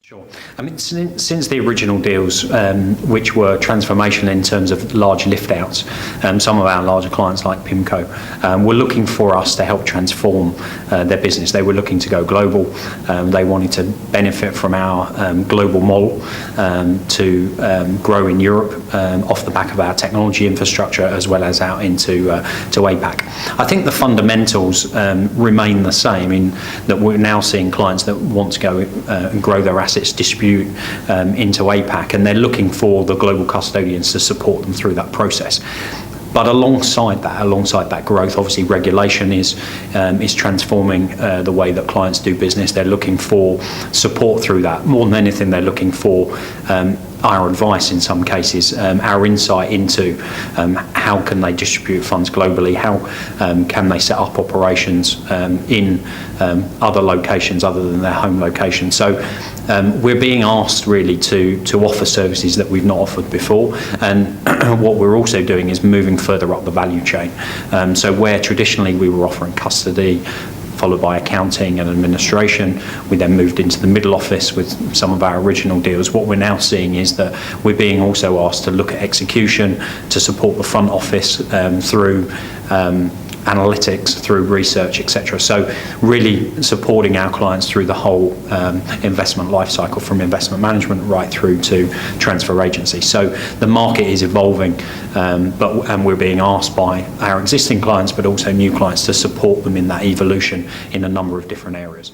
Sure. I mean, since the original deals, which were transformational in terms of large lift outs, some of our larger clients like PIMCO were looking for us to help transform their business. They were looking to go global. They wanted to benefit from our global model to grow in Europe off the back of our technology infrastructure as well as out into to APAC. I think the fundamentals remain the same in that we're now seeing clients that want to go and grow their assets, distribute into APAC, and they're looking for the global custodians to support them through that process. But alongside that growth, obviously regulation is transforming the way that clients do business. They're looking for support through that. More than anything, they're looking for our advice in some cases, our insight into how can they distribute funds globally, how can they set up operations in other locations other than their home location. So we're being asked really to offer services that we've not offered before, and what we're also doing is moving further up the value chain. So where traditionally we were offering custody, followed by accounting and administration, we then moved into the middle office with some of our original deals. What we're now seeing is that we're being also asked to look at execution, to support the front office through analytics, through research, etc. So really supporting our clients through the whole investment life cycle, from investment management right through to transfer agency. So the market is evolving, and we're being asked by our existing clients but also new clients to support them in that evolution in a number of different areas.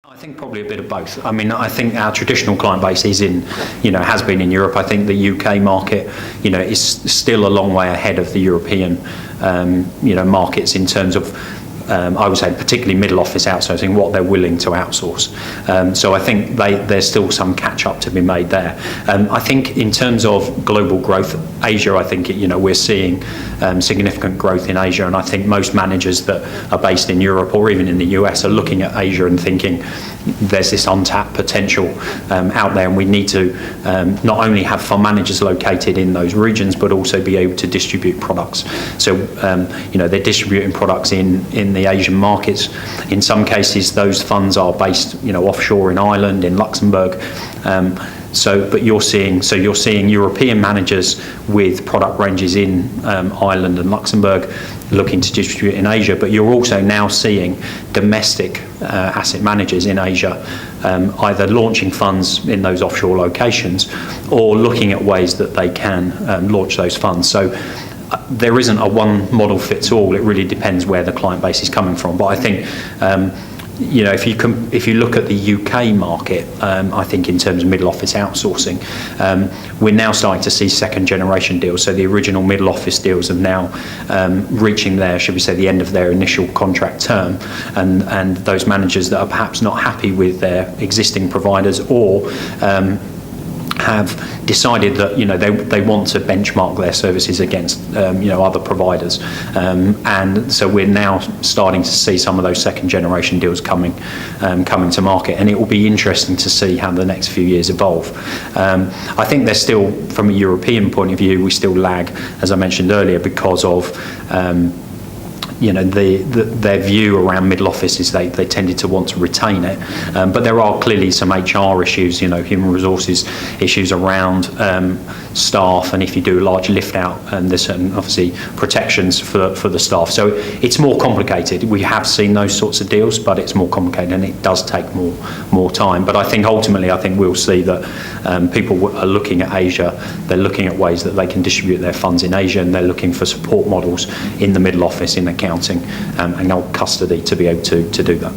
I think probably a bit of both. I mean, I think our traditional client base is has been in Europe. I think the UK market, is still a long way ahead of the European, markets in terms of, I would say particularly middle office outsourcing, what they're willing to outsource. So I think there's still some catch up to be made there. I think in terms of global growth, Asia, I think we're seeing significant growth in Asia, and I think most managers that are based in Europe or even in the US are looking at Asia and thinking there's this untapped potential out there, and we need to not only have fund managers located in those regions but also be able to distribute products. So they're distributing products in the Asian markets. In some cases those funds are based offshore in Ireland, in Luxembourg. But you're seeing European managers with product ranges in Ireland and Luxembourg looking to distribute in Asia, but you're also now seeing domestic asset managers in Asia either launching funds in those offshore locations or looking at ways that they can launch those funds. So there isn't a one model fits all. It really depends where the client base is coming from. But I think if you look at the UK market, I think in terms of middle office outsourcing, we're now starting to see second generation deals. So the original middle office deals are now reaching the end of their initial contract term, and those managers that are perhaps not happy with their existing providers or have decided that they want to benchmark their services against other providers, and so we're now starting to see some of those second generation deals coming to market, and it will be interesting to see how the next few years evolve. I think there's still, from a European point of view, we still lag, as I mentioned earlier, because of their view around middle office is they tended to want to retain it, but there are clearly some HR issues, human resources issues around staff, and if you do a large lift out, there's certain obviously protections for the staff. So it's more complicated. We have seen those sorts of deals, but it's more complicated and it does take more time. But I think ultimately, we'll see that people are looking at Asia. They're looking at ways that they can distribute their funds in Asia, and they're looking for support models in the middle office, in accounting and custody to be able to do that.